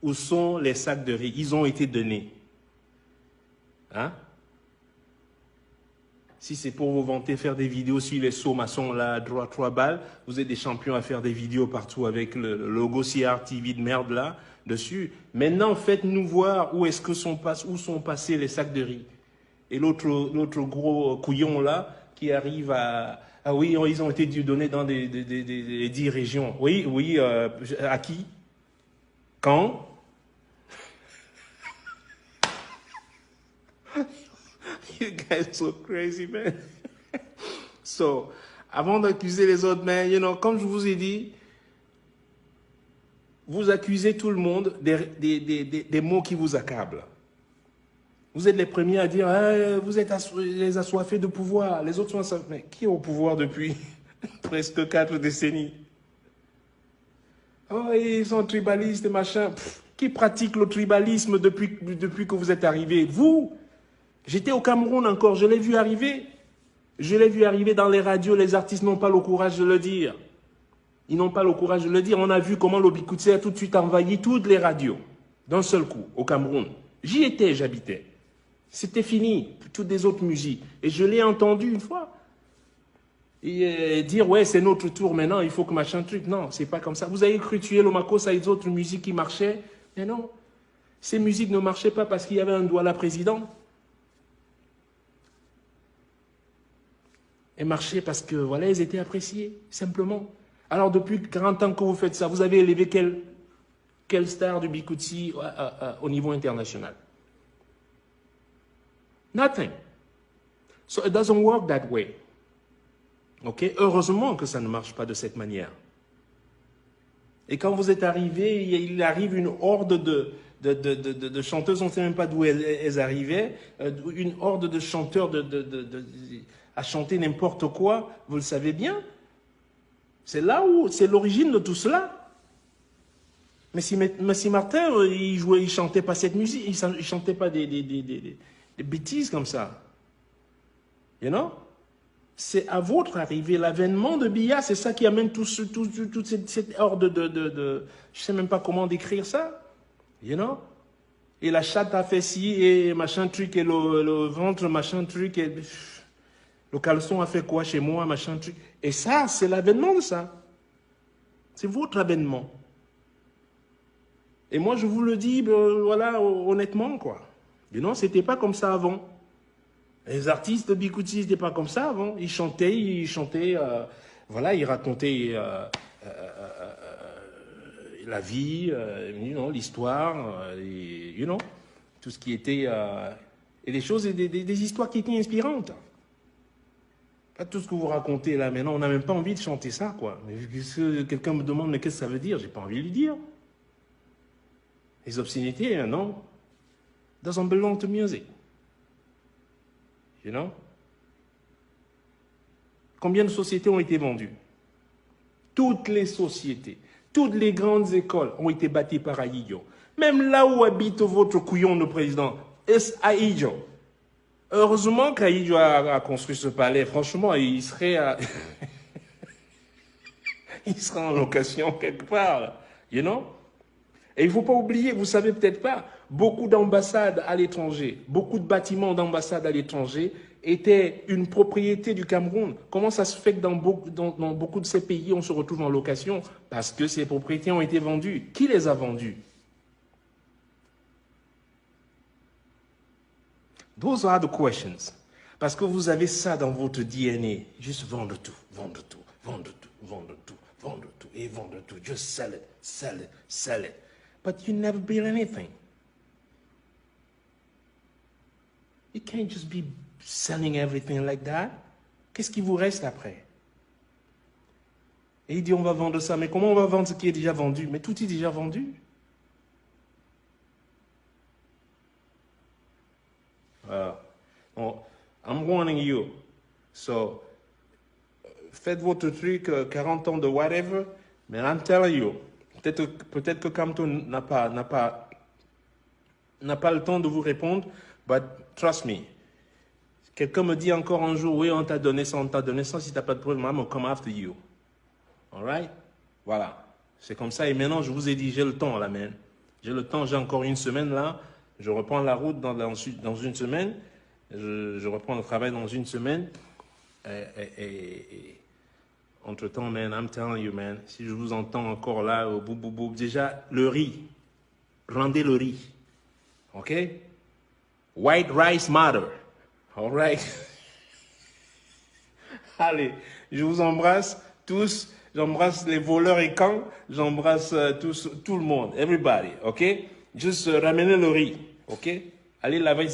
où sont les sacs de riz? Ils ont été donnés. Hein? Si c'est pour vous vanter, faire des vidéos sur les sauts maçons, là, droit 3 balles, vous êtes des champions à faire des vidéos partout avec le logo CR TV de merde là, dessus. Maintenant, faites-nous voir où sont passés les sacs de riz. Et l'autre gros couillon là, qui arrive à... Ah oui, ils ont été donnés dans des 10 régions. Oui, à qui? Quand? You guys are so crazy, man. So, avant d'accuser les autres, man, comme je vous ai dit, vous accusez tout le monde des mots qui vous accablent. Vous êtes les premiers à dire, vous êtes les assoiffés de pouvoir. Les autres sont assoiffés. Mais qui est au pouvoir depuis presque 4 décennies? Oh, ils sont tribalistes et machin. Qui pratique le tribalisme depuis que vous êtes arrivés? Vous? J'étais au Cameroun encore, je l'ai vu arriver. Je l'ai vu arriver dans les radios, les artistes n'ont pas le courage de le dire. Ils n'ont pas le courage de le dire. On a vu comment l'Obikutsi a tout de suite envahi toutes les radios, d'un seul coup, au Cameroun. J'y étais, j'habitais. C'était fini, toutes les autres musiques. Et je l'ai entendu une fois. Et dire, ouais, c'est notre tour maintenant, il faut que machin truc. Non, c'est pas comme ça. Vous avez cru tuer l'Omako, ça a des autres musiques qui marchaient. Mais non, ces musiques ne marchaient pas parce qu'il y avait un Douala président. Et marchaient parce que, voilà, ils étaient appréciés, simplement. Alors, depuis 40 ans que vous faites ça, vous avez élevé quelle star du Bikutsi au niveau international? Nothing. So it doesn't work that way. Ok? Heureusement que ça ne marche pas de cette manière. Et quand vous êtes arrivé, il arrive une horde de chanteuses, on ne sait même pas d'où elles arrivaient, une horde de chanteurs à chanter n'importe quoi, vous le savez bien. C'est là où, c'est l'origine de tout cela. Mais si Martin, il chantait pas cette musique, il chantait pas des bêtises comme ça. You know? C'est à votre arrivée, l'avènement de Biya, c'est ça qui amène toute cette horde je sais même pas comment décrire ça. You know? Et la chatte a fait ci, et machin truc, et le ventre, machin truc, et le caleçon a fait quoi chez moi, machin truc. Et ça, c'est l'avènement de ça. C'est votre avènement. Et moi, je vous le dis, voilà, honnêtement, quoi. You know, c'était pas comme ça avant. Les artistes de Bikutsi n'étaient pas comme ça avant. Ils chantaient, voilà, ils racontaient la vie, l'histoire, tout ce qui était... et des choses, des histoires qui étaient inspirantes. Pas tout ce que vous racontez là maintenant, on n'a même pas envie de chanter ça, quoi. Quelqu'un me demande, mais qu'est-ce que ça veut dire? J'ai pas envie de lui dire. Les obscénités, non. Doesn't belong to music. You know? Combien de sociétés ont été vendues? Toutes les sociétés, toutes les grandes écoles ont été bâties par Ahidjo. Même là où habite votre couillon de président, c'est Ahidjo. Heureusement qu'Ahidjo a construit ce palais. Franchement, il serait il sera en location quelque part. You know? Et il ne faut pas oublier, vous ne savez peut-être pas, beaucoup d'ambassades à l'étranger, beaucoup de bâtiments d'ambassades à l'étranger étaient une propriété du Cameroun. Comment ça se fait que dans beaucoup de ces pays, on se retrouve en location? Parce que ces propriétés ont été vendues. Qui les a vendues? Those are the questions. Parce que vous avez ça dans votre DNA. Juste vendre tout, vendre tout, vendre tout, vendre tout, vendre tout, et vendre tout. Just sell it, sell it, sell it. But you never build anything. You can't just be selling everything like that. Qu'est-ce qui vous reste après? Et il dit on va vendre ça. Mais comment on va vendre ce qui est déjà vendu? Mais tout est déjà vendu. I'm warning you. So, faites votre truc, 40 ans de whatever, mais I'm telling you, peut-être que Kamto n'a pas le temps de vous répondre, but trust me. Quelqu'un me dit encore un jour, oui, on t'a donné ça, si t'as pas de problème, I'm gonna come after you. All right? Voilà. C'est comme ça, et maintenant, je vous ai dit, j'ai le temps, là, man. J'ai le temps, j'ai encore une semaine là. Je reprends la route dans une semaine. Je reprends le travail dans une semaine. Et entre-temps, man, I'm telling you, man, si je vous entends encore là, au bout, bout, bout, déjà, le riz. Rendez le riz. OK? White rice matter. All right? Allez, je vous embrasse tous. J'embrasse les voleurs et camps. J'embrasse tout le monde. Everybody. OK? Juste ramenez le riz. OK? Allez laver.